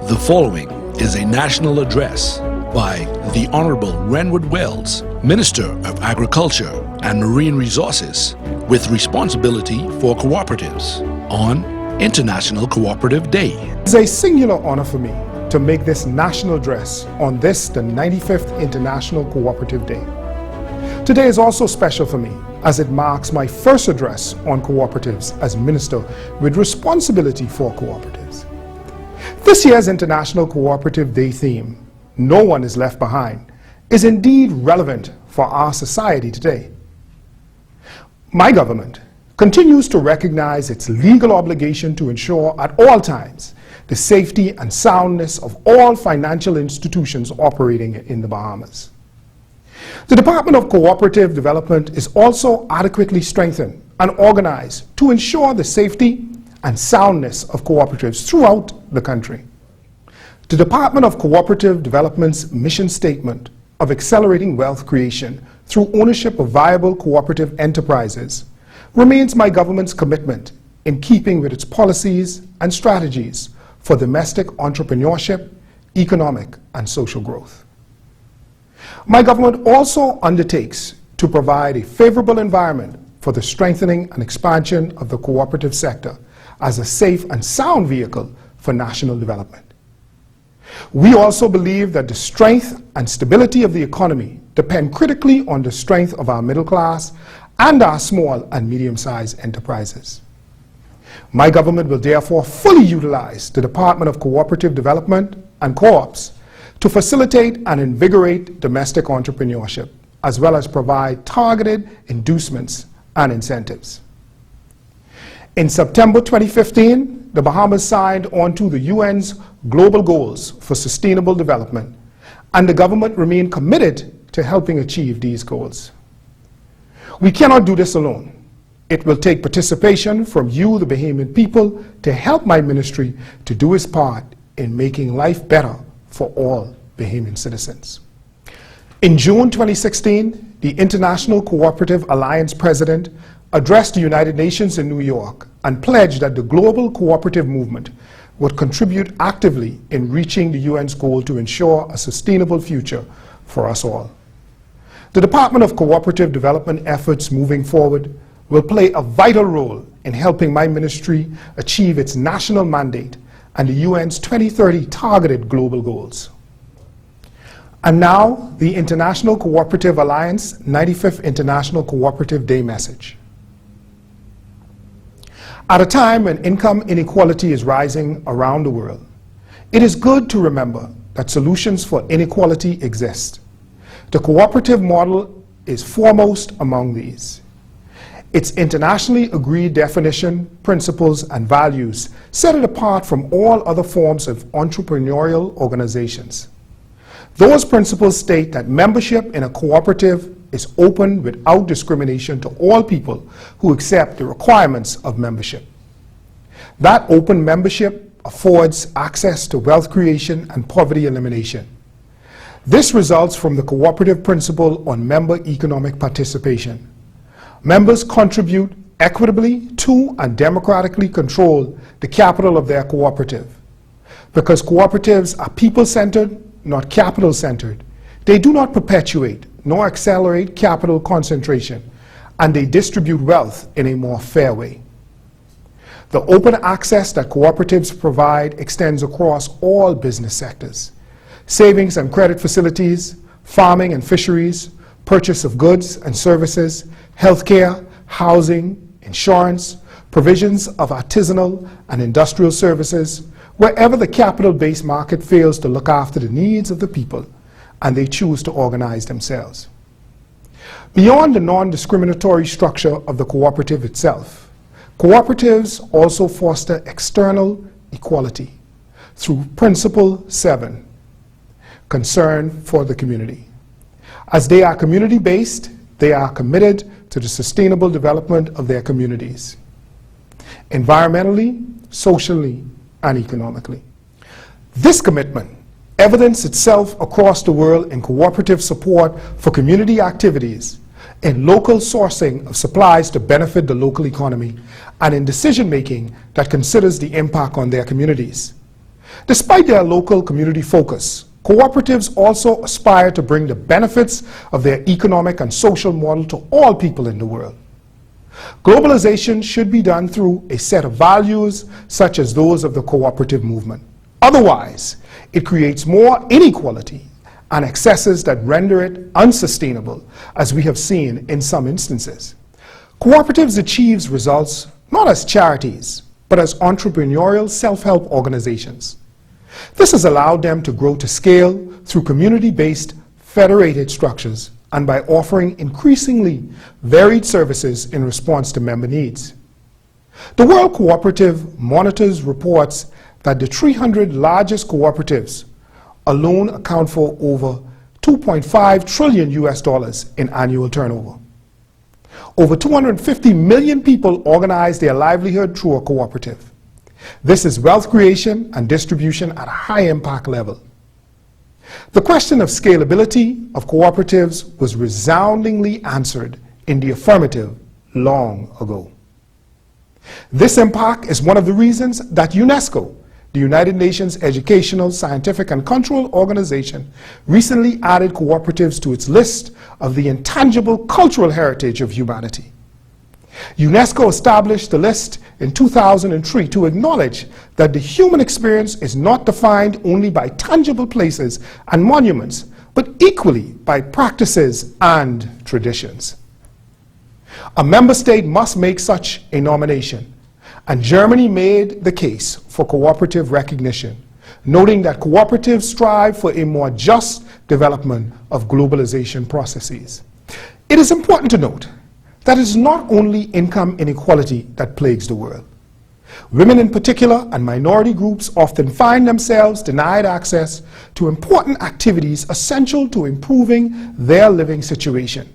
The following is a national address by the Honorable Renward Wells, Minister of Agriculture and Marine Resources, with responsibility for cooperatives, on International Cooperative Day. It is a singular honor for me to make this national address on this, the 95th International Cooperative Day. Today is also special for me as it marks my first address on cooperatives as Minister with responsibility for cooperatives. This year's International Cooperative Day theme, "No One is Left Behind," is indeed relevant for our society today. My government continues to recognize its legal obligation to ensure at all times the safety and soundness of all financial institutions operating in the Bahamas. The Department of Cooperative Development is also adequately strengthened and organized to ensure the safety and soundness of cooperatives throughout the country. The Department of Cooperative Development's mission statement of accelerating wealth creation through ownership of viable cooperative enterprises remains my government's commitment in keeping with its policies and strategies for domestic entrepreneurship, economic and social growth. My government also undertakes to provide a favorable environment for the strengthening and expansion of the cooperative sector as a safe and sound vehicle for national development. We also believe that the strength and stability of the economy depend critically on the strength of our middle class and our small and medium-sized enterprises. My government will therefore fully utilize the Department of Cooperative Development and co-ops to facilitate and invigorate domestic entrepreneurship, as well as provide targeted inducements and incentives. In September 2015, the Bahamas signed onto the UN's Global Goals for Sustainable Development, and the government remained committed to helping achieve these goals. We cannot do this alone. It will take participation from you, the Bahamian people, to help my ministry to do its part in making life better for all Bahamian citizens. In June 2016, the International Cooperative Alliance President addressed the United Nations in New York and pledged that the global cooperative movement would contribute actively in reaching the UN's goal to ensure a sustainable future for us all. The Department of Cooperative Development efforts moving forward will play a vital role in helping my ministry achieve its national mandate and the UN's 2030 targeted global goals. And now, the International Cooperative Alliance 95th International Cooperative Day message. At a time when income inequality is rising around the world, it is good to remember that solutions for inequality exist. The cooperative model is foremost among these. Its internationally agreed definition, principles, and values set it apart from all other forms of entrepreneurial organizations. Those principles state that membership in a cooperative is open without discrimination to all people who accept the requirements of membership. That open membership affords access to wealth creation and poverty elimination. This results from the cooperative principle on member economic participation. Members contribute equitably to and democratically control the capital of their cooperative. Because cooperatives are people-centered, not capital-centered, they do not perpetuate nor accelerate capital concentration, and they distribute wealth in a more fair way. The open access that cooperatives provide extends across all business sectors. Savings and credit facilities, farming and fisheries, purchase of goods and services, healthcare, housing, insurance, provisions of artisanal and industrial services, wherever the capital-based market fails to look after the needs of the people and they choose to organize themselves. Beyond the non-discriminatory structure of the cooperative itself, cooperatives also foster external equality through Principle 7, concern for the community. As they are community-based, they are committed to the sustainable development of their communities, environmentally, socially, and economically. This commitment evidenced itself across the world in cooperative support for community activities, in local sourcing of supplies to benefit the local economy, and in decision-making that considers the impact on their communities. Despite their local community focus, cooperatives also aspire to bring the benefits of their economic and social model to all people in the world. Globalization should be done through a set of values such as those of the cooperative movement. Otherwise, it creates more inequality and excesses that render it unsustainable, as we have seen in some instances. Cooperatives achieve results not as charities, but as entrepreneurial self-help organizations. This has allowed them to grow to scale through community-based federated structures and by offering increasingly varied services in response to member needs. The World Cooperative monitors reports that the 300 largest cooperatives alone account for over $2.5 trillion in annual turnover. Over 250 million people organize their livelihood through a cooperative. This is wealth creation and distribution at a high impact level. The question of scalability of cooperatives was resoundingly answered in the affirmative long ago. This impact is one of the reasons that UNESCO, the United Nations Educational, Scientific and Cultural Organization, recently added cooperatives to its list of the intangible cultural heritage of humanity. UNESCO established the list in 2003 to acknowledge that the human experience is not defined only by tangible places and monuments, but equally by practices and traditions. A member state must make such a nomination, and Germany made the case for cooperative recognition, noting that cooperatives strive for a more just development of globalization processes. It is important to note that it is not only income inequality that plagues the world. Women in particular and minority groups often find themselves denied access to important activities essential to improving their living situation.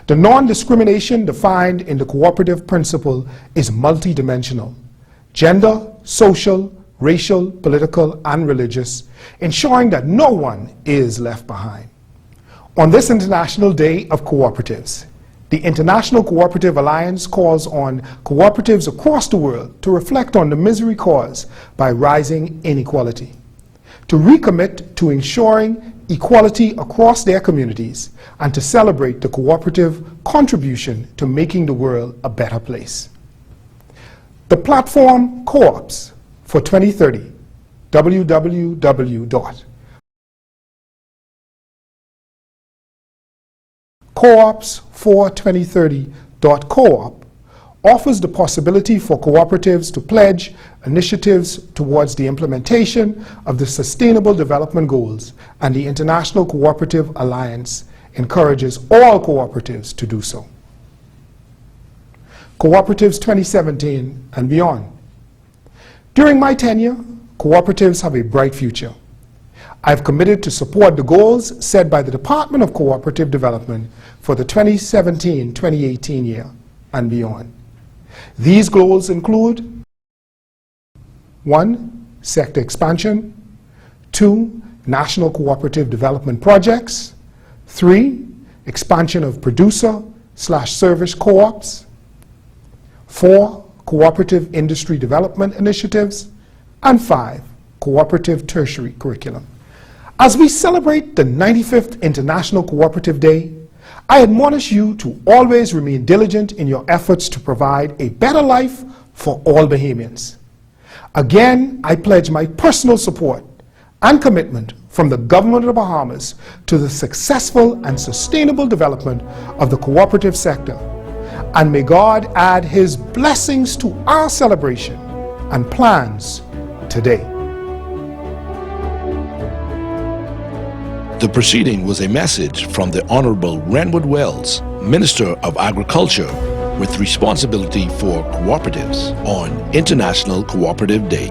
The non-discrimination defined in the cooperative principle is multidimensional: gender, social, racial, political, and religious, ensuring that no one is left behind. On this International Day of Cooperatives, the International Cooperative Alliance calls on cooperatives across the world to reflect on the misery caused by rising inequality, to recommit to ensuring equality across their communities, and to celebrate the cooperative contribution to making the world a better place. The platform Co-ops for 2030, www.coops42030.coop, offers the possibility for cooperatives to pledge initiatives towards the implementation of the Sustainable Development Goals, and the International Cooperative Alliance encourages all cooperatives to do so. Cooperatives 2017 and beyond. During my tenure, cooperatives have a bright future. I've committed to support the goals set by the Department of Cooperative Development for the 2017-2018 year and beyond. These goals include: 1. Sector expansion. 2. National cooperative development projects. 3. Expansion of producer/service co-ops. 4. Cooperative industry development initiatives. And 5. Cooperative tertiary curriculum. As we celebrate the 95th International Cooperative Day, I admonish you to always remain diligent in your efforts to provide a better life for all Bahamians. Again, I pledge my personal support and commitment from the Government of the Bahamas to the successful and sustainable development of the cooperative sector. And may God add His blessings to our celebration and plans today. The proceeding was a message from the Honorable Renward Wells, Minister of Agriculture, with responsibility for cooperatives on International Cooperative Day.